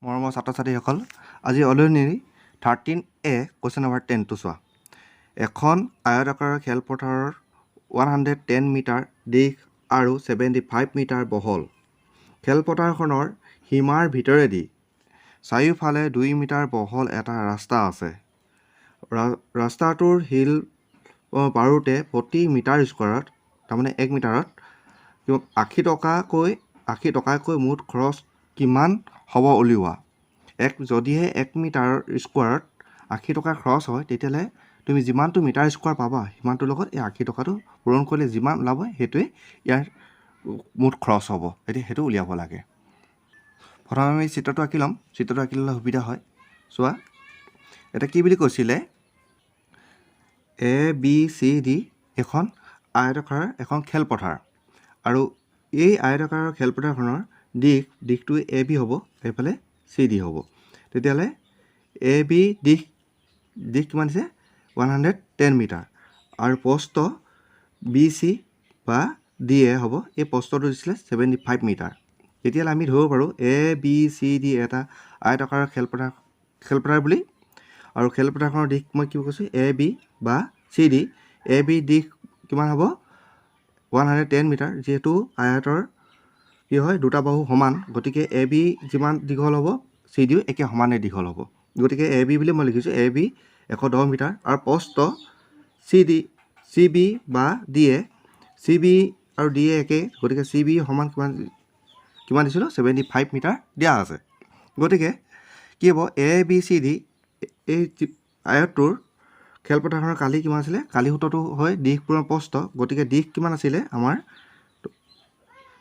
মৰমৰ ছাত্ৰ ছাত্ৰীসকল, আজি অলিয়নিৰ 13A কুৱেশ্যন নম্বৰ 10টো চোৱা। এখন আয়তাকাৰৰ খেলপথাৰৰ 110 মিটাৰ দীঘ আৰু 75 মিটাৰ বহল। খেলপথাৰখনৰ সীমাৰ ভিতৰেদি চাৰিওফালে 2 মিটাৰ বহল এটা ৰাস্তা আছে। ৰাস্তাটোৰ শিল পাৰোঁতে প্ৰতি মিটাৰ স্কোৱাৰত, তাৰমানে 1 মিটাৰত 80 টকাকৈ মুঠ খৰচ কিমান হ'ব উলিওৱা। যদিহে 1 মিটাৰ স্কোৱাৰত 80 টকা খৰচ হয়, তেতিয়াহ'লে তুমি যিমানটো মিটাৰ স্কোৱাৰ পাবা সিমানটোৰ লগত এই 80 টকাটো পূৰণ কৰিলে যিমান ওলাব সেইটোৱে ইয়াৰ মুঠ খৰচ হ'ব। এতিয়া সেইটো উলিয়াব লাগে। প্ৰথমে আমি চিত্ৰটো আঁকি ল'ম। চিত্ৰটো আঁকি ল'লে সুবিধা হয়। চোৱা, এতিয়া কি বুলি কৈছিলে, ABCD এখন আয়তাকাৰৰ এখন খেলপথাৰ, আৰু এই আয়তাকাৰৰ খেলপথাৰখনৰ দিশটো AB হ'ব, এইফালে CD হ'ব। তেতিয়াহ'লে AB দিশ কিমান দিছে? 110 মিটাৰ, আৰু প্ৰস্থ BC বা DA হ'ব, এই প্ৰস্থটো দিছিলে 75 মিটাৰ। তেতিয়াহ'লে আমি ধৰিব পাৰোঁ ABCD এটা আয়তাকাৰৰ খেলপথাৰ বুলি, আৰু খেলপথাৰখনৰ দিশ মই কি কৈছোঁ? AB বা CD। AB দিশ কিমান হ'ব? 110 মিটাৰ। যিহেতু আয়তৰ কি হয়, দুটা বাহু সমান, গতিকে AB যিমান দীঘল হ'ব CDও একে সমানে দীঘল হ'ব। গতিকে AB বুলি মই লিখিছোঁ, AB 110 মিটাৰ, আৰু প্ৰস্থ CB বা DA, CB আৰু DA একে, গতিকে CB সমান কিমান দিছিলোঁ? 75 মিটাৰ দিয়া আছে। গতিকে কি হ'ব? ABCD এই আয়তটোৰ খেলপথাৰখনৰ কালি কিমান আছিলে? কালি সূত্ৰটো হয় দিশ পূৰণ প্ৰস্থ। গতিকে দিশ কিমান আছিলে? আমাৰ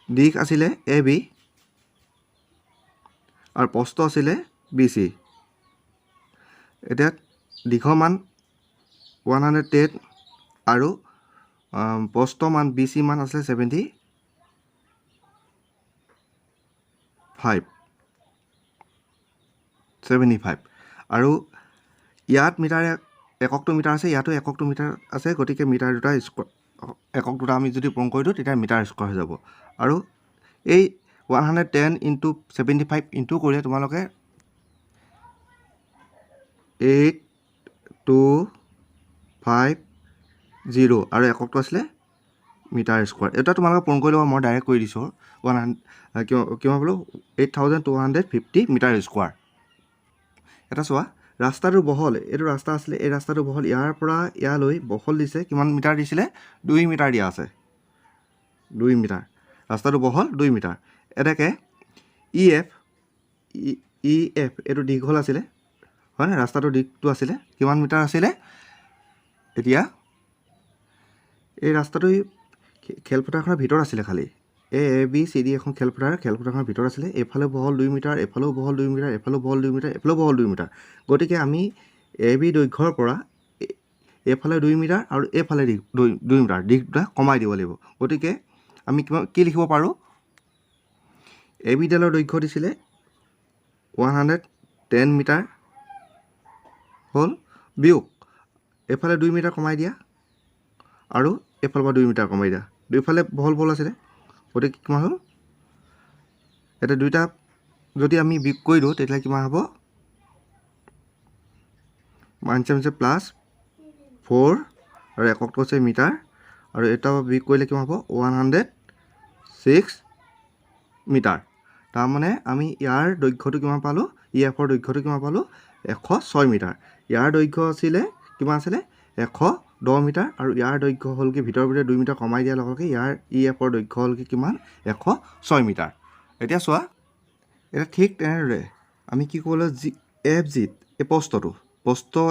দিশ আছিলে AB, আৰু প্ৰস্থ আছিলে BC। এতিয়া দীঘৰ মান 110 আৰু প্ৰস্থ মান BC মান আছিলে 75, আৰু ইয়াত মিটাৰ এককটো মিটাৰ আছে, ইয়াতো এককটো মিটাৰ আছে। গতিকে মিটাৰ দুটা একক দুটা আমি যদি পূৰণ কৰি দিওঁ তেতিয়া মিটাৰ স্কোৱাৰ হৈ যাব। আৰু এই 110 × 75 ইনটু কৰিলে তোমালোকে 8250, আৰু এককটো আছিলে মিটাৰ স্কোৱাৰ। এটা তোমালোকে পূৰণ কৰি ল'ব, মই ডাইৰেক্ট কৰি দিছোঁ। কিমান বোলো? 8250 মিটাৰ স্কোৱাৰ। এটা চোৱা, ৰাস্তাটোৰ বহল, এইটো ৰাস্তা আছিলে, এই ৰাস্তাটো বহল, ইয়াৰ পৰা ইয়ালৈ বহল দিছে কিমান মিটাৰ দিছিলে? 2 মিটাৰ দিয়া আছে। 2 মিটাৰ। ৰাস্তাটো বহল 2 মিটাৰ। এনেকৈ EF এইটো দীঘল আছিলে, হয়নে? ৰাস্তাটোৰ দিশটো আছিলে কিমান মিটাৰ আছিলে? এতিয়া এই ৰাস্তাটো খেলপথাৰখনৰ ভিতৰত আছিলে। খালি ABCD এখন খেলপথাৰখনৰ ভিতৰত আছিলে। এইফালে বহল 2 মিটাৰ, এইফালেও বহল 2 মিটাৰ, এইফালেও বহল 2 মিটাৰ, এইফালেও বহল 2 মিটাৰ। গতিকে আমি AB দৈৰ্ঘ্যৰ পৰা এইফালে 2 মিটাৰ আৰু এইফালে 2 মিটাৰ দিশ দুটা কমাই দিব লাগিব। গতিকে আমি কি লিখিব পাৰোঁ? AB ডালৰ দৈৰ্ঘ্য দিছিলে 110 মিটাৰ হ'ল, বিয়োগ এইফালে 2 মিটাৰ কমাই দিয়া, আৰু এইফালৰ পৰা 2 মিটাৰ কমাই দিয়া। দুইফালে বহল আছিলে, গতিকে কিমান হ'ল? এতিয়া দুইটা যদি আমি বিয়োগ কৰি দিওঁ তেতিয়াহ'লে কিমান হ'ব? +4, আৰু এককটো হৈছে মিটাৰ, আৰু এটা বিয়োগ কৰিলে কিমান হ'ব? 106 মিটাৰ। তাৰমানে আমি ইয়াৰ দৈৰ্ঘ্যটো কিমান পালোঁ? EFৰ দৈৰ্ঘ্যটো কিমান পালোঁ? 106 মিটাৰ। ইয়াৰ দৈৰ্ঘ্য আছিলে কিমান আছিলে? 110 মিটাৰ, আৰু ইয়াৰ দৈৰ্ঘ্য হ'ল কি, ভিতৰে 2 মিটাৰ কমাই দিয়াৰ লগে লগে ইয়াৰ EFৰ দৈৰ্ঘ্য হ'ল কি কিমান? 106 মিটাৰ। এতিয়া চোৱা, এতিয়া ঠিক তেনেদৰে আমি কি ক'বলৈ FG এই প্ৰস্থটো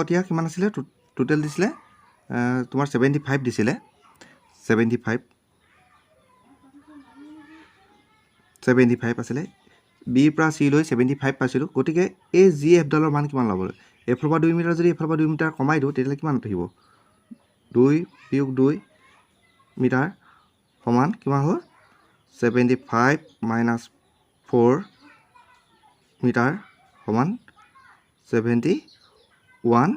এতিয়া কিমান আছিলে? টোটেল দিছিলে তোমাৰ 75 দিছিলে। 75 আছিলে। Bৰ পৰা C লৈ 75 পাইছিলোঁ। গতিকে এই GFডালৰ মান কিমান ল'ব? এইফালৰ পৰা 2 মিটাৰ যদি এইফালৰ পৰা 2 মিটাৰ কমাই দিওঁ তেতিয়াহ'লে কিমান থাকিব? 2 বিয়োগ 2 মিটাৰ সমান কিমান হ'ল? 75 - 4 মিটাৰ সমান 71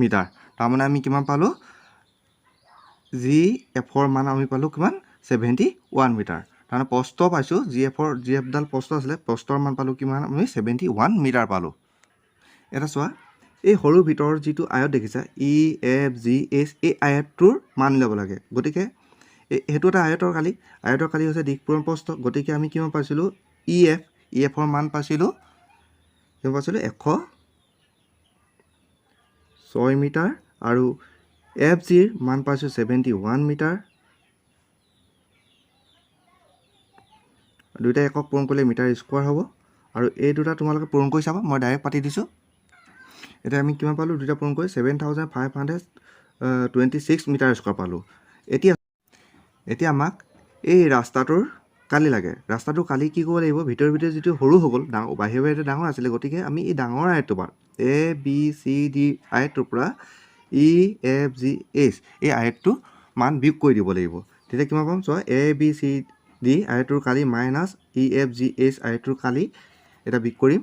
মিটাৰ। তাৰমানে আমি কিমান পালোঁ? GFৰ মান আমি পালোঁ কিমান? 71 মিটাৰ। তাৰমানে প্ৰস্থ পাইছোঁ জি এফডাল প্ৰস্থ আছিলে, প্ৰস্থৰ মান পালোঁ কিমান আমি 71 মিটাৰ পালোঁ। এটা চোৱা, এই সৰু ভিতৰৰ যিটো আয়ত দেখিছা EFGH, এই আয়তটোৰ মান ল'ব লাগে। গতিকে সেইটো এটা আয়তৰ কালি হৈছে দিশ পূৰণ প্ৰস্থ। গতিকে আমি কিমান পাইছিলোঁ EFৰ মান পাইছিলোঁ 106 মিটাৰ আৰু FGৰ মান পাইছোঁ 71 মিটাৰ। দুইটা একক পূৰণ কৰিলে মিটাৰ স্কোৱাৰ হ'ব। আৰু এই দুটা তোমালোকে পূৰণ কৰি চাবা, মই ডাইৰেক্ট পাতি দিছোঁ। এতিয়া আমি কিমান পালোঁ? দুটা পূৰণ কৰি 7526 মিটাৰ স্কোৱাৰ পালোঁ। এতিয়া আমাক এই ৰাস্তাটোৰ কালি লাগে। ৰাস্তাটোৰ কালি কি কৰিব লাগিব? ভিতৰে যিটো সৰু হৈ গ'ল, বাহিৰে ডাঙৰ আছিলে। গতিকে আমি এই ডাঙৰ আয়তটো পৰা ABCD আয়তটোৰ পৰা EFGH এই আয়তটো মান বিয়োগ কৰি দিব লাগিব। তেতিয়া কিমান পাম? চোৱা, ABCD আয়তটোৰ কালি মাইনাছ EFGH আয়তটোৰ কালি, এটা বিয়োগ কৰিম।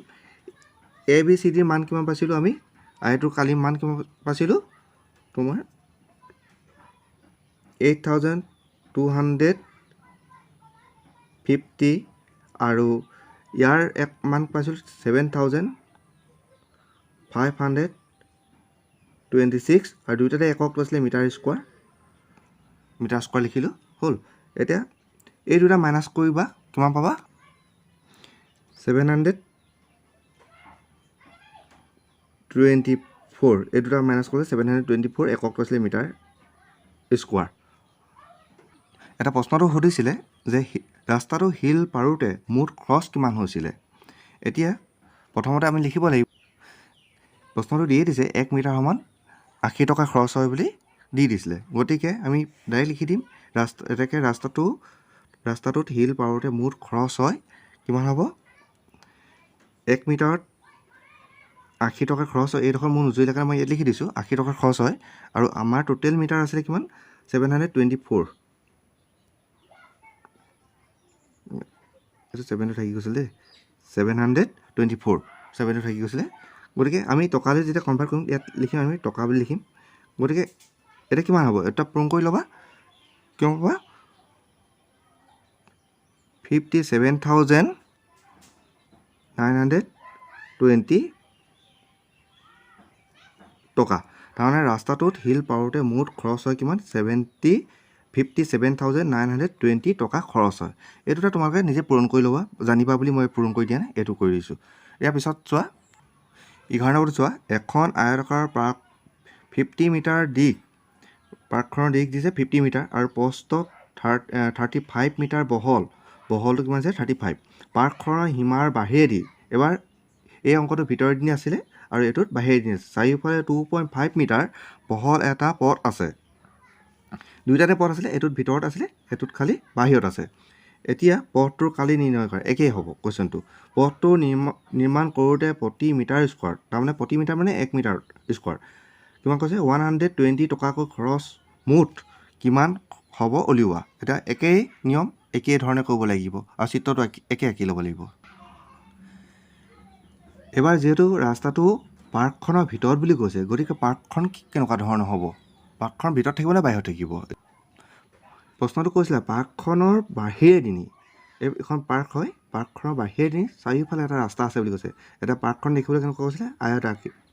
ABCDৰ মান কিমান পাইছিলোঁ আমি? আয়তটোৰ কালি মান কিমান পাইছিলোঁ? তোমাৰ 8250 আৰু ইয়াৰ এক মান পাইছিলোঁ 7526 আৰু দুয়োটাতে একক লৈছিলে মিটাৰ স্কোৱাৰ লিখিলোঁ, হ'ল। এতিয়া এই দুটা মাইনাছ কৰিবা, কিমান পাবা? 724। এই দুটা মাইনাছ কৰিলে 724 একক লৈছিলে মিটাৰ স্কোৱাৰ। এটা প্ৰশ্নটো সুধিছিলে যে ৰাস্তাটো শিল পাৰোঁতে মুঠ খৰচ কিমান হৈছিলে। এতিয়া প্ৰথমতে আমি লিখিব লাগিব, প্ৰশ্নটো দিয়ে দিছে 1 মিটাৰ সমান 80 টকা খৰচ হয় বুলি দি দিছিলে। গতিকে আমি ডাইৰেক্ট লিখি দিম, ৰাস্তাটোত শিল পাৰোঁতে মুঠ খৰচ হয় কিমান হ'ব? 1 মিটাৰত 80 টকা খৰচ হয়। এইডোখৰ মোৰ নুজুৰিলে কাৰণে মই ইয়াত লিখি দিছোঁ 80 টকা খৰচ হয়। আৰু আমাৰ টোটেল মিটাৰ আছিলে কিমান? 724। এইটো 7টো থাকি গৈছিল দেই, 724 থাকি গৈছিলে। গতিকে আমি টকালৈ যেতিয়া কনভাৰ্ট কৰিম, ইয়াত লিখিম আমি টকা বুলি লিখিম। গতিকে এতিয়া কিমান হ'ব? এটা পূৰণ কৰি ল'বা, কিমান পাবা? 57,920 টকা। তাৰমানে ৰাস্তাটোত শিল পাৰোঁতে মুঠ খৰচ হয় কিমান? 57,920 টকা খৰচ হয়। এই দুটা তোমালোকে নিজে পূৰণ কৰি ল'বা, জানিবা বুলি মই পূৰণ কৰি দিয়া নাই, এইটো কৰি দিছোঁ। ইয়াৰ পিছত চোৱা, 11 নম্বৰটো চোৱা, এখন আয়তাকাৰ পাৰ্ক 50 মিটাৰ দিশ, পাৰ্কখনৰ দিশ দিছে 50 মিটাৰ আৰু প্ৰস্থ 35 মিটাৰ বহলটো কিমান আছে? 35। পাৰ্কখনৰ সীমাৰ বাহিৰেদি, এবাৰ এই অংকটো ভিতৰেদি আছিলে আৰু এইটোত বাহিৰেদি আছে। চাৰিওফালে 2.5 মিটাৰ বহল এটা পথ আছে। দুইটাতে পথ আছিলে, এইটোত ভিতৰত আছিলে, এইটোত খালি বাহিৰত আছে। এতিয়া পথটোৰ কালি নিৰ্ণয় কৰে, একেই হ'ব কুৱেশ্যনটো। পথটো নিৰ্মাণ কৰোঁতে প্ৰতি মিটাৰ স্কোৱাৰ, তাৰমানে প্ৰতি মিটাৰ মানে 1 মিটাৰ স্কোৱাৰ, কিমান কৈছে? 120 টকাকৈ খৰচ মুঠ কিমান হ'ব উলিওৱা। এতিয়া একেই নিয়ম, একেই ধৰণে কৰিব লাগিব আৰু চিত্ৰটো একে আঁকি ল'ব লাগিব। এবাৰ যিহেতু ৰাস্তাটো পাৰ্কখনৰ ভিতৰত বুলি কৈছে, গতিকে পাৰ্কখন কেনেকুৱা ধৰণৰ হ'ব? পাৰ্কখনৰ ভিতৰত থাকিব নে বাহিৰত থাকিব? প্ৰশ্নটো কৈছিলে পাৰ্কখনৰ বাহিৰেদি, এইখন পাৰ্ক হয়, পাৰ্কখনৰ বাহিৰেদি চাৰিওফালে এটা ৰাস্তা আছে বুলি কৈছে। এতিয়া পাৰ্কখন দেখিবলৈ কেনেকুৱা কৈছিলে? আয়ত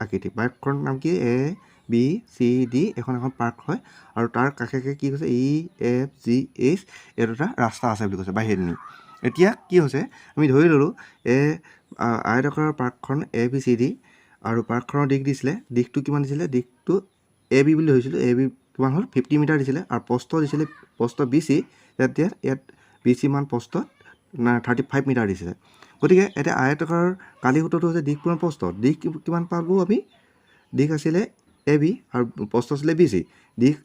আকৃতি। পাৰ্কখনৰ নাম কি? ABCD এখন পাৰ্ক হয় আৰু তাৰ কাষে কি কৈছে? EFGH এই দুটা ৰাস্তা আছে বুলি কৈছে বাহিৰেদি। এতিয়া কি হৈছে? আমি ধৰি ল'লোঁ আয়তাকাৰৰ পাৰ্কখন ABCD আৰু পাৰ্কখনৰ দিশ দিছিলে, দিশটো কিমান দিছিলে? দিশটো AB বুলি ধৰিছিলোঁ। AB কিমান হ'ল? 50 মিটাৰ দিছিলে আৰু প্ৰস্থ দিছিলে, প্ৰস্থ BC। ইয়াত BC মান প্ৰস্থ 35 মিটাৰ দিছিলে। গতিকে এতিয়া আয়তাকাৰৰ কালি সূত্ৰটো হৈছে দিশ পূৰণ প্ৰস্থ। দিশ কিমান পালোঁ আমি? দিশ আছিলে AB আৰু প্ৰস্থ আছিলে BC। দিশ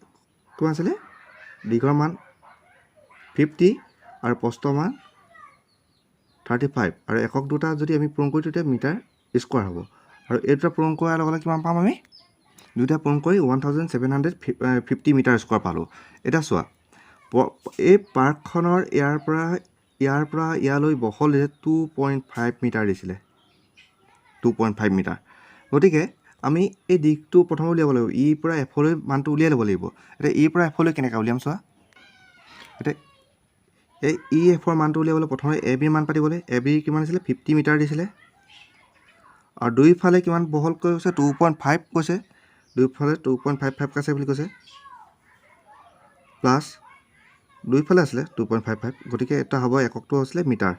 কিমান আছিলে? দিশৰ মান 50 আৰু প্ৰস্থ মান 35 আৰু একক দুটা যদি আমি পূৰণ কৰি তেতিয়া মিটাৰ স্কোৱাৰ হ'ব। আৰু এই দুটা পূৰণ কৰাৰ লগে লগে কিমান পাম আমি? দুটা পূৰণ কৰি 1750 মিটাৰ স্কোৱাৰ পালোঁ। এতিয়া চোৱা, এই পাৰ্কখনৰ ইয়াৰ পৰা ইয়ালৈ বহল 2.5 মিটাৰ দিছিলে, 2.5 মিটাৰ। গতিকে আমি এই দিশটো প্ৰথমে উলিয়াব লাগিব, ইৰ পৰা এফলৈ মানটো উলিয়াই ল'ব লাগিব। এতিয়া ইৰ পৰা এফলৈ কেনেকৈ উলিয়াম চোৱা। এতিয়া এই ই এফৰ মানটো উলিয়াবলৈ প্ৰথমে এ বিৰ মান পাতিবলৈ এ বিৰ কিমান আছিলে 50 মিটাৰ দিছিলে আৰু দুইফালে কিমান বহল কৈছে 2.5 কৈছে দুইফালে 2.55 কৈছে বুলি কৈছে প্লাছ দুইফালে আছিলে 2.55 গতিকে এটা হ'ব এককটো আছিলে মিটাৰ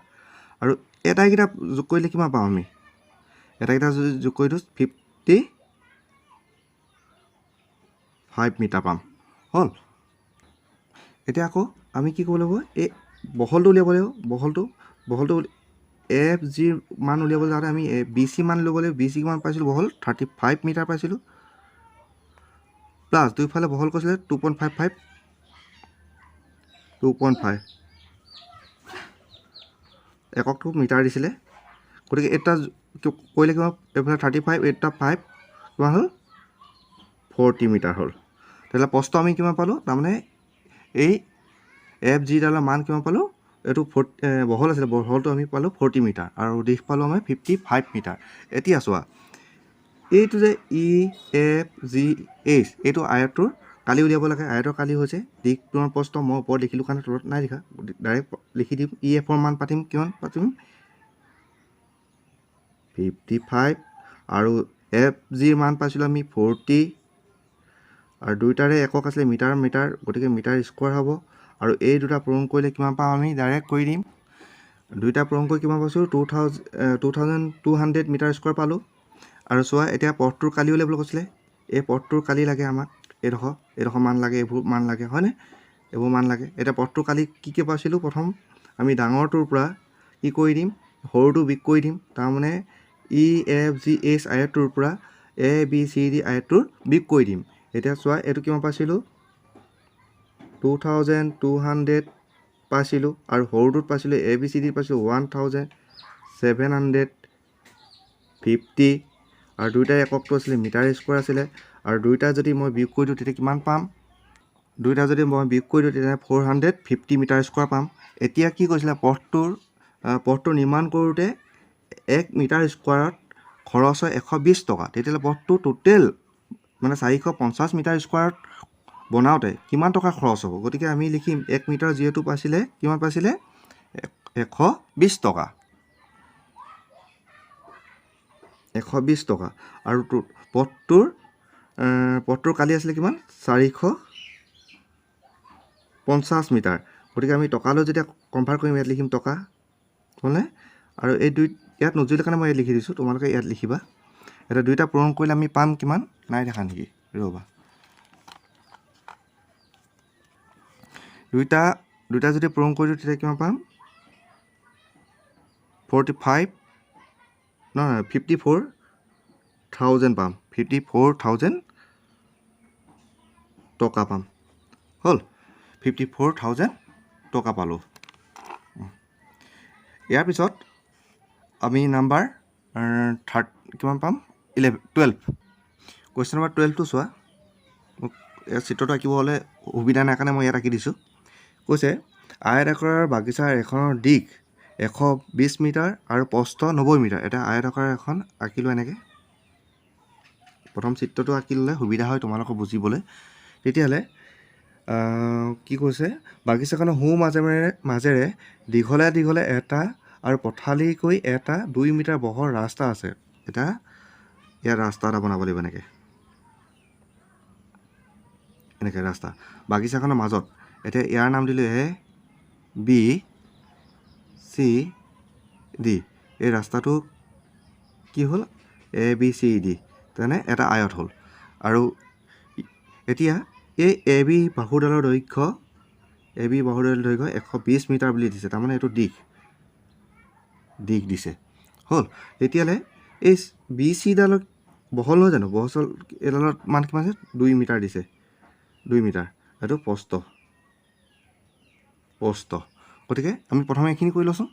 আৰু এটাইকেইটা যোগ কৰিলে কিমান পাম আমি এটাইকেইটা যদি যোগ কৰি দিওঁ 55 মিটাৰ পাম হ'ল এতিয়া আকৌ আমি কি কৰিব লাগিব এই বহলটো উলিয়াব লাগিব বহলটো এফ জিৰ মান উলিয়াবলৈ যাওঁতে আমি বি চি মান ল'ব লাগিব বি চি কিমান পাইছিলোঁ বহল 35 মিটাৰ পাইছিলোঁ প্লাছ দুইফালে বহল কৈছিলে 2.55 এককটো মিটাৰ দিছিলে গতিকে এটা কৰিলে কিমান এইফালে 35 এটা 5 কিমান হ'ল 40 মিটাৰ হ'ল তেতিয়াহ'লে প্ৰস্থ আমি কিমান পালোঁ তাৰমানে এই এফ জিডালৰ মান কিমান পালোঁ এইটো বহল আছিলে বহলটো আমি পালোঁ 40 মিটাৰ আৰু দিশ পালোঁ আমি 55 মিটাৰ এতিয়া চোৱা এইটো যে ই এফ জি এইচ এইটো আয়তটোৰ কালি উলিয়াব লাগে আয়তৰ কালি হৈছে দিশ তোমাৰ প্ৰস্থ মই ওপৰত লিখিলোঁ কাৰণে তলত নাই লিখা ডাইৰেক্ট লিখি দিম ই এফৰ মান পাতিম কিমান পাতিম 55 আৰু এফ জিৰ মান পাইছিলোঁ আমি 40 আৰু দুইটাৰে একক আছিলে মিটাৰ গতিকে মিটাৰ স্কোৱাৰ হ'ব আৰু এই দুটা পূৰণ কৰিলে কিমান পাম আমি ডাইৰেক্ট কৰি দিম দুইটা পূৰণ কৰি কিমান পাইছোঁ 2200 মিটাৰ স্কোৱাৰ পালোঁ আৰু চোৱা এতিয়া পথটোৰ কালি উলিয়াবলৈ কৈছিলে এই পথটোৰ কালি লাগে আমাক এইডোখৰ মান লাগে এইবোৰ মান লাগে হয়নে এইবোৰ মান লাগে এতিয়া পথটোৰ কালি কি পাইছিলোঁ প্ৰথম আমি ডাঙৰটোৰ পৰা কি কৰি দিম সৰুটো বিক কৰি দিম তাৰমানে ই এফ জি এইচ আয়তটোৰ পৰা এ বি চি ডি আয়তটোৰ বিক কৰি দিম এতিয়া চোৱা এইটো কিমান পাইছিলোঁ 2200 পাইছিলোঁ আৰু সৰুটোত পাইছিলোঁ এ বি চি ডি পাইছিলোঁ 1750 আৰু দুইটাৰ এককটো আছিলে মিটাৰ স্কোৱাৰ আছিলে আৰু দুইটা যদি মই বিয়োগ কৰি দিওঁ তেতিয়া কিমান পাম দুইটা যদি মই বিয়োগ কৰি দিওঁ তেতিয়া 450 মিটাৰ স্কোৱাৰ পাম এতিয়া কি কৈছিলে পথটোৰ নিৰ্মাণ কৰোঁতে 1 মিটাৰ স্কোৱাৰত খৰচ হয় 120 টকা তেতিয়াহ'লে পথটো টোটেল মানে 450 মিটাৰ স্কোৱাৰত বনাওঁতে কিমান টকা খৰচ হ'ব গতিকে আমি লিখিম 1 মিটাৰ যিহেতু পাইছিলে কিমান পাইছিলে 120 টকা 120 টকা আৰু পথটোৰ কালি আছিলে কিমান 450 মিটাৰ গতিকে আমি টকালৈ যেতিয়া কনভাৰ্ট কৰিম ইয়াত লিখিম টকা হ'লনে আৰু এই ইয়াত নজুৰিলে কাৰণে মই ইয়াত লিখি দিছোঁ তোমালোকে ইয়াত লিখিবা এতিয়া দুইটা পূৰণ কৰিলে আমি পাম কিমান নাই দেখা নেকি ৰ'বা দুইটা যদি পূৰণ কৰি দিওঁ তেতিয়া কিমান পাম 54,000 পাম 54,000 টকা পাম হ'ল 54,000 টকা পালোঁ ইয়াৰ পিছত আমি নাম্বাৰ কিমান পাম 12 কুৱেশ্যন নম্বৰ 12টো চোৱা মোক ইয়াত চিত্ৰটো আঁকিব হ'লে সুবিধা নাই কাৰণে মই ইয়াত আঁকি দিছোঁ কৈছে আয়তাকাৰৰ বাগিচাৰ এখনৰ দিশ 120 মিটাৰ আৰু প্ৰস্থ 90 মিটাৰ এটা আয়তাকাৰ এখন আঁকিলোঁ এনেকৈ প্ৰথম চিত্ৰটো আঁকি ল'লে সুবিধা হয় তোমালোকক বুজিবলৈ তেতিয়াহ'লে কি কৈছে বাগিচাখনৰ সোঁ মাজেৰে দীঘলে এটা আৰু পথালিকৈ এটা 2 মিটাৰ বহল ৰাস্তা আছে এটা ইয়াত ৰাস্তা এটা বনাব লাগিব এনেকৈ ৰাস্তা বাগিচাখনৰ মাজত এতিয়া ইয়াৰ নাম দিলোঁ এ বি চি ডি এই ৰাস্তাটো কি হ'ল এ বি চি ডি তেনে এটা আয়ত হ'ল আৰু এতিয়া এই এ বি বাহুডালৰ দৈৰ্ঘ্য 120 মিটাৰ বুলি দিছে তাৰমানে এইটো দিশ দিছে হ'ল তেতিয়াহ'লে এই বি চিডালত বহল নহয় জানো বহল এইডালত মান কিমান আছে 2 মিটাৰ দিছে 2 মিটাৰ এইটো প্ৰস্থ গতিকে আমি প্ৰথমে এইখিনি কৰি লওঁচোন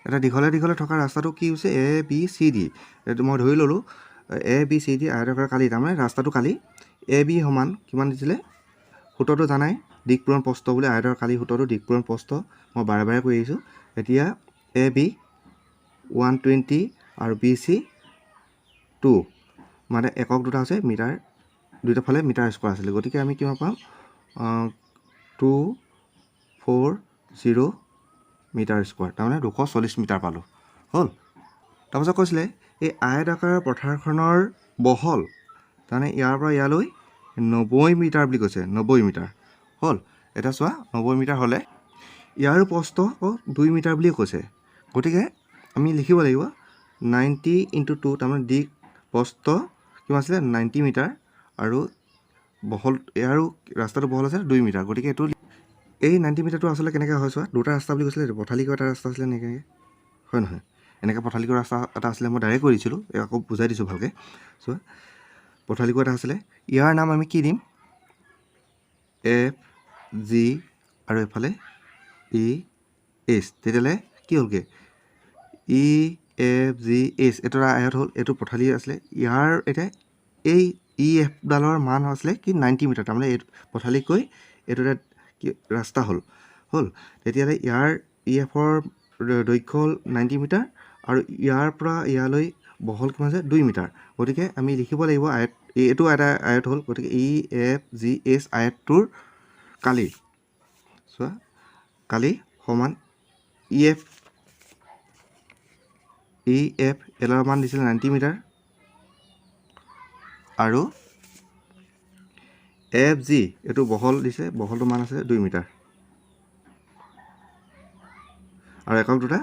এটা দীঘলে থকা ৰাস্তাটো কি হৈছে এ বি চি ডি এইটো মই ধৰি ল'লোঁ এ বি চি ডি আয়তাকাৰ কালি তাৰমানে ৰাস্তাটো কালি এ বি সমান কিমান দিছিলে সূত্ৰটো জানাই দিক পূৰণ প্ৰস্থ বুলি আয়তাকাৰ কালি সূত্ৰটো দিক পূৰণ প্ৰস্থ মই বাৰে কৰি আহিছোঁ এতিয়া এ বি 120 আৰু বি চি 2 মানে একক দুটা আছে মিটাৰ দুইটা ফালে মিটাৰ স্কোৱাৰ আছিলে গতিকে আমি কিমান পাম 2, 4, 0 মিটাৰ স্কোৱাৰ, তাৰমানে 240 মিটাৰ পালোঁ। হ'ল। তাৰপাছত কৈছিলে এই আয়তাকাৰ পথাৰখনৰ বহল, তাৰমানে ইয়াৰ পৰা ইয়ালৈ 90 মিটাৰ বুলি কৈছে, 90 মিটাৰ। হ'ল। এতিয়া চোৱা 90 মিটাৰ হ'লে ইয়াৰো প্ৰস্থ 2 মিটাৰ বুলিয়ে কৈছে, গতিকে আমি লিখিব লাগিব 90 × 2, তাৰমানে দিশ প্ৰস্থ কিমান আছিলে 90 মিটাৰ আৰু বহল, ইয়াৰো ৰাস্তাটো বহল আছে 2 মিটাৰ, গতিকে এইটো এই 90 মিটাৰটো আচলতে কেনেকৈ হয় চোৱা, দুটা ৰাস্তা বুলি কৈছিলে, পথালিকৈ এটা ৰাস্তা আছিলে এনেকৈ, হয় নহয়, এনেকৈ পথালিকৈ ৰাস্তা এটা আছিলে, মই ডাইৰেক্ট কৰি দিছিলোঁ, আকৌ বুজাই দিছোঁ ভালকৈ চোৱা। পথালিকৈ এটা আছিলে, ইয়াৰ নাম আমি কি দিম, এফ জি আৰু এইফালে ই এইচ, তেতিয়াহ'লে কি হ'লগৈ ই এফ জি এইচ, এইটো আয়ত হ'ল, এইটো পথালি আছিলে, ইয়াৰ এতিয়া এই ই এফডালৰ মান আছিলে কি 90 মিটাৰ, তাৰমানে এইটো পথালিকৈ এইটো এটা কি ৰাস্তা হ'ল। তেতিয়াহ'লে ইয়াৰ ই এফৰ দৈৰ্ঘ্য হ'ল 90 মিটাৰ আৰু ইয়াৰ পৰা ইয়ালৈ বহল কিমান আছে 2 মিটাৰ, গতিকে আমি লিখিব লাগিব আয়ত, এইটো এটা আয়ত হ'ল, গতিকে ই এফ জি এইচ আয়তটোৰ কালি চোৱা, কালি সমান ই এফ এলৰ মান দিছিলে 90 মিটাৰ আৰু এফ জি এইটো বহল দিছে, বহলটোৰ মান আছে 2 মিটাৰ আৰু একক দুটা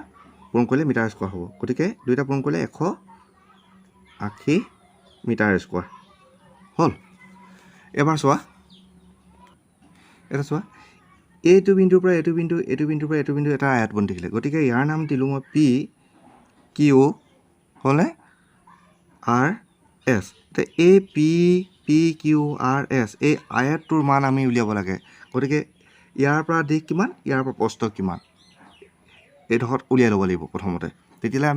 পূৰণ কৰিলে মিটাৰ স্কোৱাৰ হ'ব, গতিকে দুইটা পূৰণ কৰিলে 180 মিটাৰ স্কোৱাৰ হ'ল। এবাৰ চোৱা, এটা চোৱা, এইটো বিন্দুৰ পৰা এইটো বিন্দু, এইটো বিন্দুৰ পৰা এইটো বিন্দু এটা আয়ত বনি থাকিলে, গতিকে ইয়াৰ নাম দিলোঁ মই পি কিউ হ'লে আৰ এছ। এতিয়া এই পি কিউ আৰ এছ এই আয়তটোৰ মান আমি উলিয়াব লাগে, গতিকে ইয়াৰ পৰা দিশ কিমান, ইয়াৰ পৰা প্ৰস্থ কিমান, এইডোখৰত উলিয়াই ল'ব লাগিব প্ৰথমতে, তেতিয়াহ'লে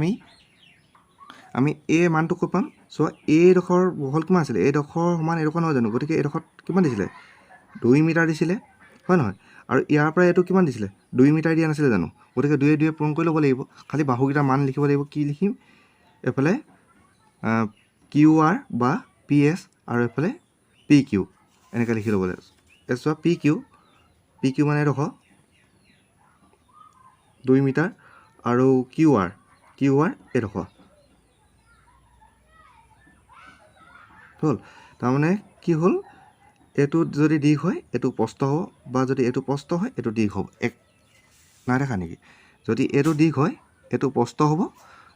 আমি এই মানটো ক'ত পাম চোৱা, এইডোখৰ বহল কিমান আছিলে, এইডোখৰ সমান এইডোখৰ নহয় জানো, গতিকে এইডোখৰত কিমান দিছিলে 2 মিটাৰ দিছিলে, হয় নহয়, আৰু ইয়াৰ পৰা এইটো কিমান দিছিলে 2 মিটাৰ দিয়া নাছিলে জানো, গতিকে 2 2 পূৰণ কৰি ল'ব লাগিব, খালি বাহুকেইটা মান লিখিব লাগিব, কি লিখিম এইফালে কিউ আৰ বা পি এছ আৰু এইফালে পি কিউ এনেকৈ লিখি ল'ব লাগিব। চোৱা পি কিউ মানে এইডোখৰ 2 মিটাৰ আৰু কিউ আৰ এইডোখৰ হ'ল, তাৰমানে কি হ'ল, এইটো যদি দিশ হয় এইটো প্ৰস্থ হ'ব, বা যদি এইটো প্ৰস্থ হয় এইটো দিশ হ'ব, এক নাই দেখা নেকি, যদি এইটো দিশ হয় এইটো প্ৰস্থ হ'ব,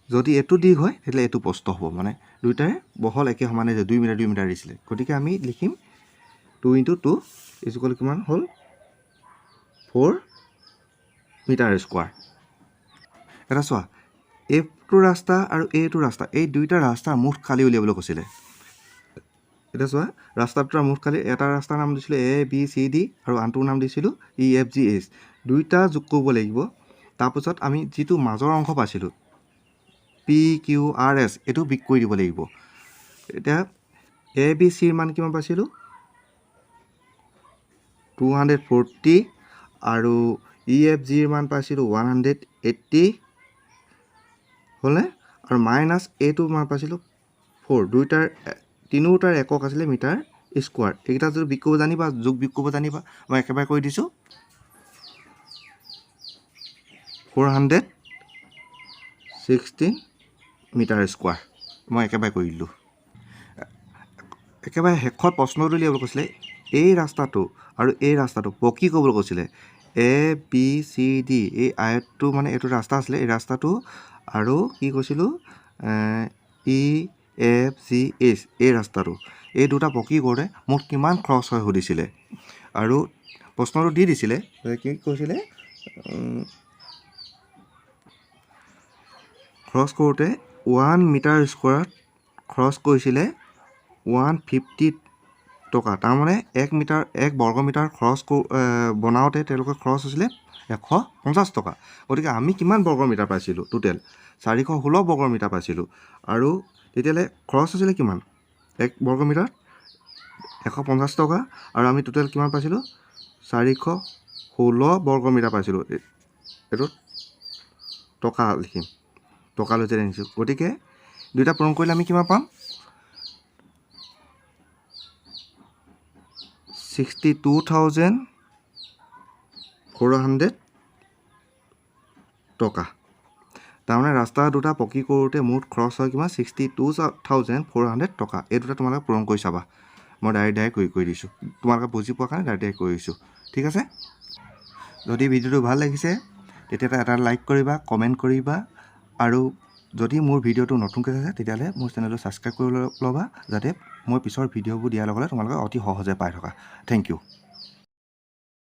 যদি এইটো দিশ হয় তেতিয়াহ'লে এইটো প্ৰস্থ হ'ব, মানে দুয়োটাৰে বহল একে সমানে যে 2 মিটাৰ দিছিলে, গতিকে আমি লিখিম 2 × 2 ইকুৱেল কিমান হ'ল 4 মিটাৰ স্কোৱাৰ। এটা চোৱা, এইটো ৰাস্তা আৰু এইটো ৰাস্তা, এই দুইটা ৰাস্তাৰ মুঠ খালী উলিয়াবলৈ কৈছিলে। এতিয়া চোৱা, ৰাস্তা দুটাৰ মুঠ খালী, এটা ৰাস্তাৰ নাম দিছিলোঁ ABCD আৰু আনটোৰ নাম দিছিলোঁ EFGH, দুইটা যোগ কৰিব লাগিব। তাৰপিছত আমি যিটো মাজৰ অংশ পাইছিলোঁ PQRS এইটো বিগ কৰি দিব লাগিব। এতিয়া ABCৰ মান কিমান পাইছিলোঁ 240 আৰু EFGৰ মান পাইছিলোঁ 180 হ'লনে, আৰু মাইনাছ এইটো মান পাইছিলোঁ 4, তিনিওটাৰ একক আছিলে মিটাৰ স্কোৱাৰ, এইকেইটা যদি বিগ কৰিব জানিবা, যোগ বিগ কৰিব জানিবা, মই একেবাৰে কৰি দিছোঁ 416 মিটাৰ স্কোৱাৰ, মই একেবাৰে কৰি দিলোঁ। একেবাৰে শেষত প্ৰশ্নটো উলিয়াবলৈ কৈছিলে এই ৰাস্তাটো আৰু এই ৰাস্তাটো পকী কৰিবলৈ কৈছিলে, ABCD এই আয়তটো মানে এইটো ৰাস্তা আছিলে, এই ৰাস্তাটো আৰু কি কৈছিলোঁ EFGH এই ৰাস্তাটো, এই দুটা পকী কৰোঁতে মোক কিমান খৰচ হয় সুধিছিলে, আৰু প্ৰশ্নটো দি দিছিলে কি কৈছিলে, খৰচ কৰোঁতে 1 মিটাৰ স্কোৱাৰত খৰচ কৰিছিলে 150 টকা, তাৰমানে 1 বৰ্গ মিটাৰ খৰচ বনাওঁতে তেওঁলোকৰ খৰচ হৈছিলে 150 টকা, গতিকে আমি কিমান বৰ্গ মিটাৰ পাইছিলোঁ টোটেল 416 বৰ্গ মিটাৰ পাইছিলোঁ, আৰু তেতিয়াহ'লে খৰচ হৈছিলে কিমান 1 বৰ্গ মিটাৰ 150 টকা, আৰু আমি টোটেল কিমান পাইছিলোঁ 416 বৰ্গ মিটাৰ পাইছিলোঁ, এইটো টকা লিখিম, টকা লৈ যেনে আনিছোঁ, গতিকে দুইটা পূৰণ কৰিলে আমি কিমান পাম 62,400 টকা। তাৰমানে ৰাস্তা দুটা পকী কৰোঁতে মুঠ খৰচ হয় কিমান 62,400 টকা। এই দুটা তোমালোকে পূৰণ কৰি চাবা। মই ডাইৰেক্ট কৰি দিছোঁ, তোমালোকে বুজি পোৱাৰ কাৰণে ডাইৰেক্ট কৰি দিছোঁ। ঠিক আছে, যদি ভিডিঅ'টো ভাল লাগিছে তেতিয়া এটা লাইক কৰিবা, কমেণ্ট কৰিবা, আৰু যদি মোৰ ভিডিঅ'টো নতুনকৈ আছে তেতিয়াহ'লে মোৰ চেনেলটো ছাবস্ক্ৰাইব কৰি ল'বা, যাতে মই পিছৰ ভিডিঅ'বোৰ দিয়াৰ লগে লগে তোমালোকে অতি সহজে পাই থকা। Thank U.